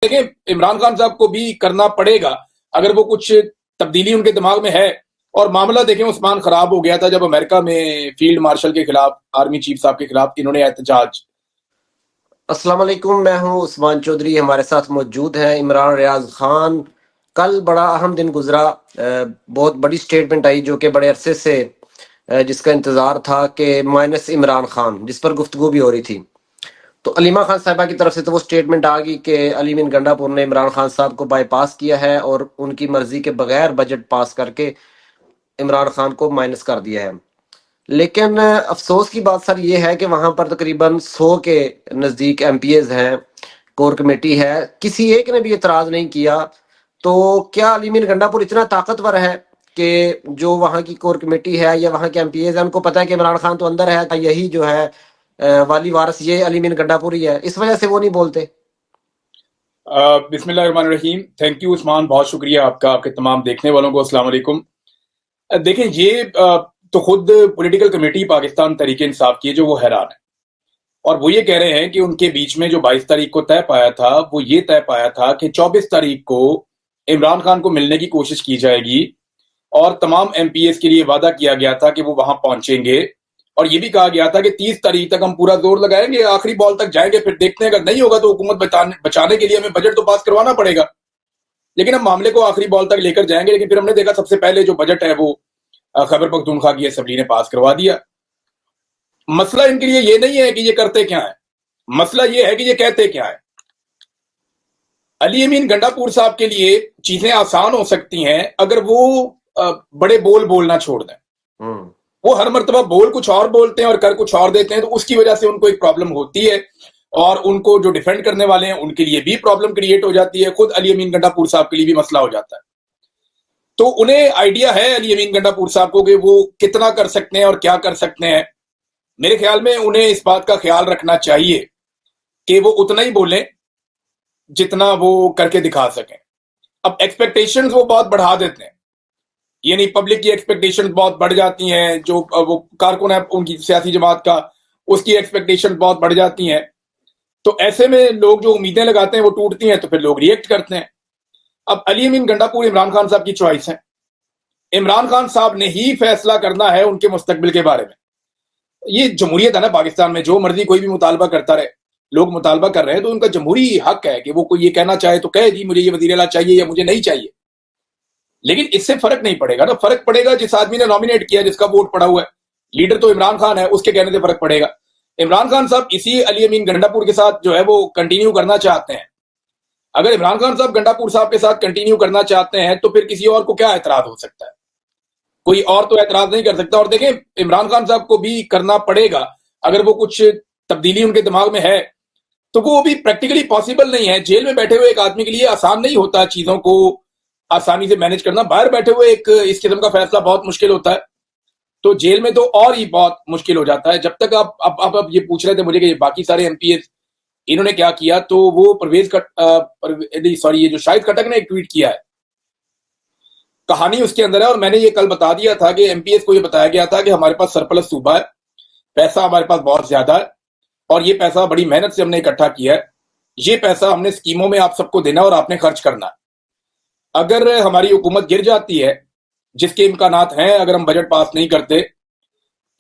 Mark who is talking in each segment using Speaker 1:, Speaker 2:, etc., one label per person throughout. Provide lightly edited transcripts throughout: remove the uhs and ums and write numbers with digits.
Speaker 1: देखें, इमरान खान साहब को भी करना पड़ेगा अगर वो कुछ तब्दीली उनके दिमाग में है। और मामला देखें, उस्मान खराब हो गया था जब अमेरिका में फील्ड मार्शल के खिलाफ, आर्मी चीफ साहब के खिलाफ इन्होंने एहतजाज।
Speaker 2: अस्सलाम वालेकुम, मैं हूं उस्मान चौधरी। हमारे साथ मौजूद हैं इमरान रियाज खान। कल बड़ा अहम दिन गुजरा। बहुत बड़ी स्टेटमेंट आई जो कि बड़े अरसे से जिसका इंतजार था कि माइनस इमरान खान, जिस पर गुफ्तगू भी हो रही थी। तो अलीमा खान साहिबा की तरफ से तो वो स्टेटमेंट आ गई कि अली मीन गंडापुर ने इमरान खान साहब को बाईपास किया है और उनकी मर्जी के बगैर बजट पास करके इमरान खान को माइनस कर दिया है। लेकिन अफसोस की बात सर ये है कि वहां पर तकरीबन 100 के नजदीक एमपीएज हैं, कोर कमेटी है, किसी एक ने भी एतराज नहीं किया। तो क्या अली मीन गंडापुर इतना ताकतवर है कि जो वहां की कोर कमेटी है या वहां के एमपीएज है उनको पता है कि इमरान खान तो अंदर है, यही जो है वाली वारस ये अली मीन गंडापुर ही है, इस वजह से वो नहीं बोलते?
Speaker 1: बिस्मिल्लाहिर्रहमानिर्रहीम। थैंक यू उस्मान, बहुत शुक्रिया आपका। आपके तमाम देखने वालों को अस्सलाम वालेकुम। देखें, ये तो खुद पॉलिटिकल कमेटी पाकिस्तान तहरीक इंसाफ की है जो वो हैरान है। और वो ये कह रहे हैं कि उनके बीच में जो 22 तारीख को तय पाया था, वो ये तय पाया था कि 24 तारीख को इमरान खान को मिलने की कोशिश की जाएगी। और तमाम एमपीएस के लिए वादा किया गया था कि वो वहां पहुंचेंगे। और ये भी कहा गया था कि 30 तारीख तक हम पूरा जोर लगाएंगे, आखिरी बॉल तक जाएंगे, फिर देखते हैं अगर नहीं होगा तो हुकूमत बचाने के लिए हमें बजट तो पास करवाना पड़ेगा। लेकिन हम मामले को आखिरी बॉल तक लेकर जाएंगे। लेकिन फिर हमने देखा सबसे पहले जो बजट है वो खैबर पख्तूनख्वा की असेंबली ने पास करवा दिया। मसला इनके लिए ये नहीं है कि ये करते क्या है, मसला ये है कि ये कहते क्या है। अली अमीन गंडापुर साहब के लिए चीजें आसान हो सकती हैं अगर वो बड़े बोल बोलना छोड़ दें। वो हर मर्तबा बोल कुछ और बोलते हैं और कर कुछ और देते हैं, तो उसकी वजह से उनको एक प्रॉब्लम होती है। और उनको जो डिफेंड करने वाले हैं उनके लिए भी प्रॉब्लम क्रिएट हो जाती है, खुद अली अमीन गंडापुर साहब के लिए भी मसला हो जाता है। तो उन्हें आइडिया है अली अमीन गंडापुर साहब को कि वो कितना कर सकते हैं और क्या कर सकते हैं। मेरे ख्याल में उन्हें इस बात का ख्याल रखना चाहिए कि वो उतना ही बोलें जितना वो करके दिखा सकें। अब एक्सपेक्टेशंस वो बहुत बढ़ा देते हैं, यानी पब्लिक की एक्सपेक्टेशंस बहुत बढ़ जाती हैं। जो वो कारकुन है उनकी सियासी जमात का, उसकी एक्सपेक्टेशंस बहुत बढ़ जाती हैं। तो ऐसे में लोग जो उम्मीदें लगाते हैं वो टूटती हैं, तो फिर लोग रिएक्ट करते हैं। अब अली अमीन गंडापुर इमरान खान साहब की चॉइस है। इमरान खान साहब ने ही फैसला करना है उनके मुस्तकबिल के बारे में। ये जमहूरियत है ना पाकिस्तान में, जो मर्जी कोई भी मुतालबा करता रहे। लोग मुतालबा कर रहे हैं तो उनका जमहूरी हक है कि वो कोई ये कहना चाहे तो कहे जी मुझे ये वजीर आला चाहिए या मुझे नहीं चाहिए। लेकिन इससे फर्क नहीं पड़ेगा ना, फर्क पड़ेगा जिस आदमी ने नॉमिनेट किया, जिसका वोट पड़ा हुआ है। लीडर तो इमरान खान है, उसके कहने से फर्क पड़ेगा। इमरान खान साहब इसी अली अमीन गंडापुर के साथ जो है वो कंटिन्यू करना चाहते हैं। अगर इमरान खान साहब गंडापुर साहब के साथ कंटिन्यू करना चाहते हैं तो फिर किसी और को क्या एतराज हो सकता है? कोई और तो एतराज नहीं कर सकता। और देखें, इमरान खान साहब को भी करना पड़ेगा अगर वो कुछ तब्दीली उनके दिमाग में है, तो वो भी प्रैक्टिकली पॉसिबल नहीं है। जेल में बैठे हुए एक आदमी के लिए आसान नहीं होता चीजों को आसानी से मैनेज करना। बाहर बैठे हुए एक इस किस्म का फैसला बहुत मुश्किल होता है, तो जेल में तो और ही बहुत मुश्किल हो जाता है। जब तक आप ये पूछ रहे थे मुझे कि बाकी सारे एमपीएस इन्होंने क्या किया, तो वो सॉरी, ये जो शाहिद खटक ने एक ट्वीट किया है, कहानी उसके अंदर है। और मैंने ये कल बता दिया था कि एमपीएस को ये बताया गया था कि हमारे पास सरप्लस सूबा है, पैसा हमारे पास बहुत ज्यादा है और ये पैसा बड़ी मेहनत से हमने इकट्ठा किया है। ये पैसा हमने स्कीमों में आप सबको देना और आपने खर्च करना है। अगर हमारी हुकूमत गिर जाती है, जिसके इम्कानात हैं अगर हम बजट पास नहीं करते,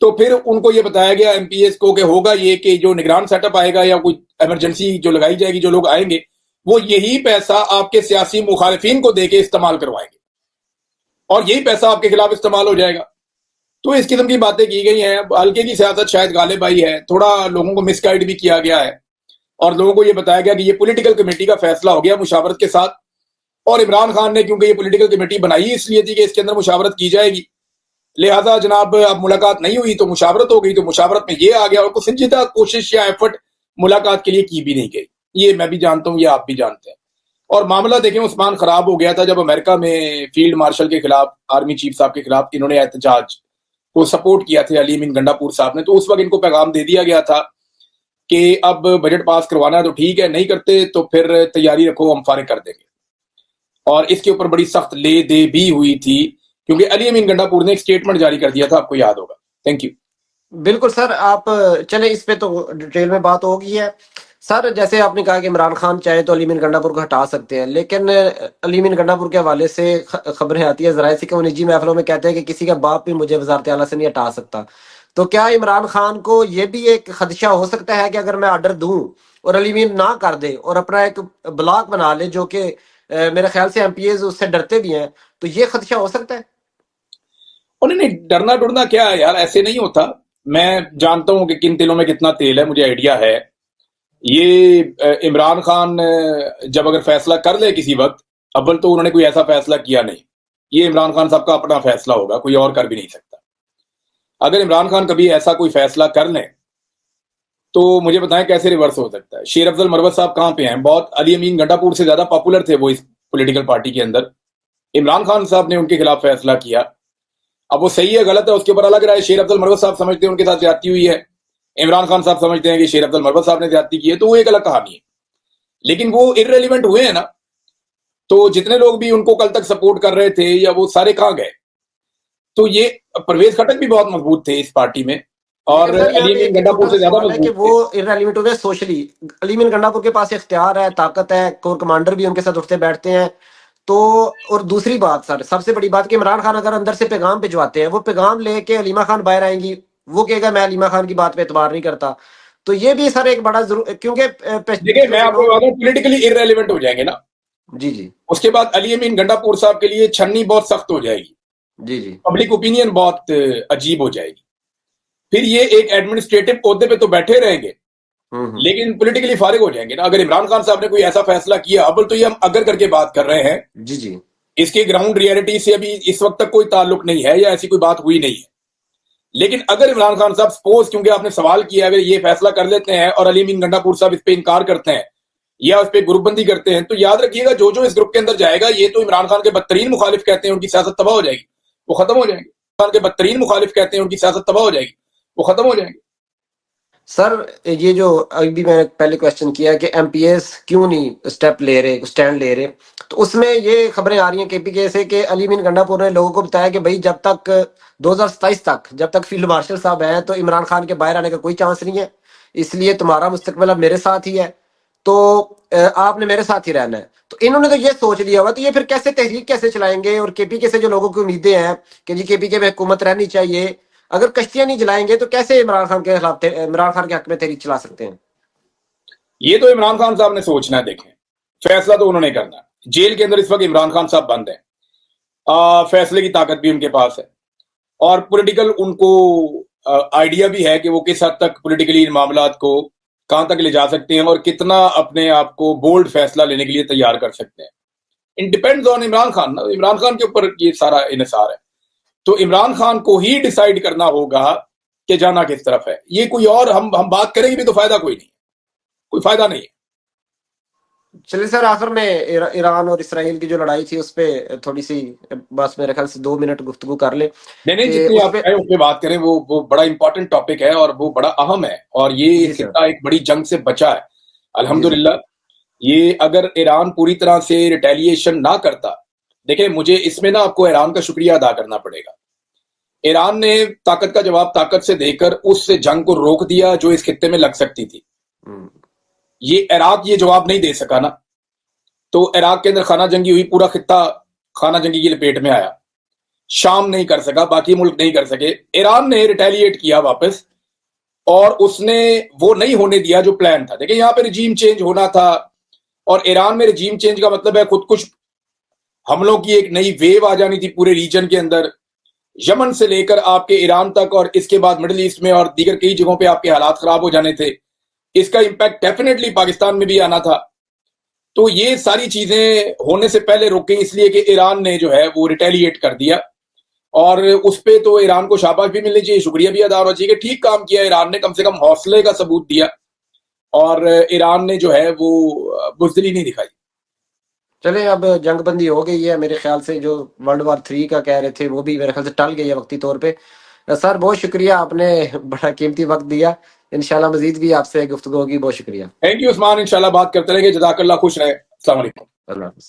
Speaker 1: तो फिर उनको ये बताया गया एमपीएस को कि होगा ये कि जो निगरान सेटअप आएगा या कोई इमरजेंसी जो लगाई जाएगी, जो लोग आएंगे वो यही पैसा आपके सियासी मुखालिफिन को देके इस्तेमाल करवाएंगे और यही पैसा आपके खिलाफ इस्तेमाल हो जाएगा। तो इस किस्म की बातें की गई हैं। हल्के की सियासत शायद गालिब आई है, थोड़ा लोगों को मिसगाइड भी किया गया है और लोगों को यह बताया गया कि ये पॉलिटिकल कमेटी का फैसला हो गया मुशावरत के साथ। और इमरान खान ने क्योंकि ये पॉलिटिकल कमेटी बनाई इसलिए थी कि इसके अंदर मुशावरत की जाएगी, लिहाजा जनाब अब मुलाकात नहीं हुई तो मुशावरत हो गई, तो मुशावरत में ये आ गया और कुछ संजीदा कोशिश या एफर्ट मुलाकात के लिए की भी नहीं गई। ये मैं भी जानता हूं, ये आप भी जानते हैं। और मामला देखें, उस्मान खराब हो गया था जब अमेरिका में फील्ड मार्शल के खिलाफ, आर्मी चीफ साहब के खिलाफ इन्होंने एहतजाज को सपोर्ट किया था अली अमीन गंडापुर साहब ने। तो उस वक्त इनको पैगाम दे दिया गया था कि अब बजट पास करवाना है तो ठीक है, नहीं करते तो फिर तैयारी रखो, हम फारिग कर देंगे। और इसके ऊपर बड़ी सख्त ले दे भी हुई थी क्योंकि अली अमीन गंडापुर ने एक स्टेटमेंट जारी कर दिया था, आपको याद होगा। Thank you.
Speaker 2: बिल्कुल सर, आप चले इस पे तो डिटेल में बात होगी है। सर जैसे आपने कहा कि इमरान खान चाहे तो अली मीर गंडापुर को हटा सकते हैं, लेकिन अली मीर गंडापुर के हवाले से खबरें आती है जराये से कि वो निजी महफिलों में कहते हैं कि किसी का बाप भी मुझे वजारत आला से नहीं हटा सकता। तो क्या इमरान खान को ये भी एक खदशा हो सकता है कि अगर मैं ऑर्डर दूं और अली मीर ना कर दे और अपना एक ब्लॉक बना ले, जो कि मेरे ख्याल से एमपीएज उससे डरते भी हैं, तो ये खदशा हो सकता है?
Speaker 1: और नहीं, डरना डरना क्या है यार, ऐसे नहीं होता। मैं जानता हूं कि किन तिलों में कितना तेल है, मुझे आइडिया है। ये इमरान खान जब अगर फैसला कर ले किसी वक्त, अव्वल तो उन्होंने कोई ऐसा फैसला किया नहीं। ये इमरान खान साहब का अपना फैसला होगा, कोई और कर भी नहीं सकता। अगर इमरान खान कभी ऐसा कोई फैसला कर लें तो मुझे बताएं कैसे रिवर्स हो सकता है। शेर अफजल मरवत साहब कहां पे हैं? बहुत अली अमीन गंडापुर से ज्यादा पॉपुलर थे वो इस पॉलिटिकल पार्टी के अंदर। इमरान खान साहब ने उनके खिलाफ फैसला किया। अब वो सही है गलत है उसके ऊपर अलग राय। शेर अफजल मरवत साहब समझते हैं उनके साथ ज्यादती हुई है, इमरान खान साहब समझते हैं कि शेर अफजल मरवत साहब ने ज्यादती की है, तो वो एक अलग कहानी है। लेकिन वो इररेलीवेंट हुए हैं ना, तो जितने लोग भी उनको कल तक सपोर्ट कर रहे थे या वो सारे कहां गए? तो ये परवेज खटक भी बहुत मजबूत थे इस पार्टी में,
Speaker 2: लेकिन
Speaker 1: और
Speaker 2: सर यहाँ
Speaker 1: अली
Speaker 2: पे
Speaker 1: अमीन
Speaker 2: एक छोटा
Speaker 1: गंडापुर
Speaker 2: सा
Speaker 1: से ज्यादा
Speaker 2: सवाल है कि
Speaker 1: मजबूत
Speaker 2: वो
Speaker 1: थे।
Speaker 2: इररेलीवेंट हो गए सोशली। अली मीर गंडापुर के पास इख्तियार है, ताकत है, कोर कमांडर भी उनके साथ उठते बैठते हैं। तो और दूसरी बात सर, सबसे बड़ी बात कि इमरान खान अगर अंदर से पैगाम भिजवाते हैं, वो पैगाम लेके अलीमा खान बाहर आएंगी, वो कहेगा मैं अलीमा खान की बात पे एतबार नहीं करता। तो ये भी सर एक बड़ा जरूर, क्योंकि
Speaker 1: देखिए
Speaker 2: पिछले
Speaker 1: मैं आपको
Speaker 2: दिनों।
Speaker 1: बता दूं, पॉलिटिकली इररेलीवेंट हो जाएंगे ना,
Speaker 2: जी जी।
Speaker 1: उसके बाद अली अमीन गंडापुर साहब के लिए छन्नी बहुत सख्त हो जाएगी,
Speaker 2: जी जी।
Speaker 1: पब्लिक ओपिनियन बहुत अजीब हो जाएगी। फिर ये एक एडमिनिस्ट्रेटिव ओहदे पे तो बैठे रहेंगे,
Speaker 2: हम्म।
Speaker 1: लेकिन पॉलिटिकली फारिग हो जाएंगे ना। अगर इमरान खान साहब ने कोई ऐसा फैसला किया, अब तो ये हम अगर करके बात कर रहे हैं,
Speaker 2: जी जी।
Speaker 1: इसके ग्राउंड रियलिटी से अभी इस वक्त तक कोई ताल्लुक नहीं है या ऐसी कोई बात हुई नहीं है। लेकिन अगर इमरान खान साहब सपोज, क्योंकि आपने सवाल किया, अगर ये फैसला कर लेते हैं और अली अमीन गंडापुर साहब इस पे इनकार करते हैं या उस पर ग्रुपबंदी करते हैं, तो याद रखिएगा जो जो इस ग्रुप के अंदर जाएगा, ये तो इमरान खान के बदतरीन मुखालिफ कहते हैं उनकी सियासत तबाह हो जाएगी, वो खत्म हो जाएंगे। खान के बदतरीन मुखालिफ कहते हैं उनकी सियासत तबाह हो जाएगी, वो खत्म हो जाएंगे।
Speaker 2: सर ये जो अभी मैंने पहले क्वेश्चन किया कि एमपीएस क्यों नहीं स्टेप ले रहे, स्टैंड ले रहे, तो उसमें ये खबरें आ रही हैं केपीके से कि अली मीर गंडापुर ने लोगों को बताया कि भाई जब तक 2027 तक जब तक फील्ड मार्शल साहब हैं तो इमरान खान के बाहर आने का कोई चांस नहीं है, इसलिए तुम्हारा मुस्तकबिल अब मेरे साथ ही है, तो आपने मेरे साथ ही रहना है। तो इन्होंने तो ये सोच लिया हुआ, तो ये फिर कैसे तहरीक कैसे चलाएंगे? और केपीके से जो लोगों की उम्मीदें हैं कि जी केपीके में हुकूमत रहनी चाहिए, अगर कश्तियां नहीं जलाएंगे तो कैसे इमरान खान के खिलाफ, इमरान खान के हक में तहरीक चला सकते हैं?
Speaker 1: ये तो इमरान खान साहब ने सोचना है। देखें, फैसला तो उन्होंने करना है। जेल के अंदर इस वक्त इमरान खान साहब बंद है, फैसले की ताकत भी उनके पास है, और पॉलिटिकल उनको आइडिया भी है कि वो किस हद तक पॉलिटिकली इन मामलात को कहां तक ले जा सकते हैं और कितना अपने आप को बोल्ड फैसला लेने के लिए तैयार कर सकते हैं। It depends on Imran Khan ना, इमरान खान के ऊपर ये सारा इन्हिसार है। तो इमरान खान को ही डिसाइड करना होगा कि जाना किस तरफ है। ये कोई और हम बात करेंगे भी तो फायदा कोई नहीं, कोई फायदा नहीं है।
Speaker 2: चलिए सर, आखिर में ईरान और इसराइल की जो लड़ाई थी उस पर थोड़ी सी, बस मेरे ख्याल से 2 मिनट गुफ्तगू कर ले
Speaker 1: नहीं नहीं,
Speaker 2: कि
Speaker 1: जितनी
Speaker 2: उस
Speaker 1: आप
Speaker 2: पे।
Speaker 1: चाहे उस पर बात करें, वो बड़ा इंपॉर्टेंट टॉपिक है और वो बड़ा अहम है, और ये
Speaker 2: जी सर।
Speaker 1: खित्ता एक बड़ी जंग से बचा है
Speaker 2: जी सर।
Speaker 1: अल्हम्दुलिल्लाह। ये अगर ईरान पूरी तरह से रिटेलिएशन ना करता, देखिए मुझे इसमें ना आपको ईरान का शुक्रिया अदा करना पड़ेगा। ईरान ने ताकत का जवाब ताकत से देकर उस जंग को रोक दिया जो इस खित्ते में लग सकती थी।
Speaker 2: हम्म।
Speaker 1: ये इराक ये जवाब नहीं दे सका ना, तो इराक के अंदर खाना जंगी हुई, पूरा खित्ता खाना जंगी की लपेट में आया। शाम नहीं कर सका, बाकी मुल्क नहीं कर सके। ईरान ने रिटेलिएट किया वापस, और उसने वो नहीं होने दिया जो प्लान था। देखिए यहां पे रिजीम चेंज होना था, और ईरान में रिजीम चेंज का मतलब है खुद कुछ हमलों की एक नई वेव आ जानी थी पूरे रीजन के अंदर, यमन से लेकर आपके ईरान तक, और इसके बाद मिडिल ईस्ट में और दीगर कई जगहों पे आपके हालात खराब हो जाने थे। इसका इंपैक्ट डेफिनेटली पाकिस्तान में भी आना था। तो ये सारी चीजें होने से पहले रुक गई, इसलिए कि ईरान ने जो है वो रिटेलिएट कर दिया। और उस पे तो ईरान को शाबाश भी मिलनी चाहिए, शुक्रिया भी अदा होना चाहिए कि ठीक काम किया ईरान ने, कम से कम हौसले का सबूत दिया, और ईरान ने जो है वो बुजदिली नहीं दिखाई।
Speaker 2: चले, अब जंगबंदी हो गई है, मेरे ख्याल से जो वर्ल्ड वॉर 3 का कह रहे थे वो भी मेरे ख्याल से टल गई है वक्ती तौर पे। सर बहुत शुक्रिया, आपने बड़ा कीमती वक्त दिया। इंशाल्लाह मजीद भी आपसे गुफ्तगू होगी। बहुत शुक्रिया।
Speaker 1: थैंक यू उस्मान, इंशाल्लाह बात करते रहेंगे। जज़ाकल्लाह, खुश रहे। अस्सलाम वालेकुम।
Speaker 2: अल्लाह हाफ़िज़।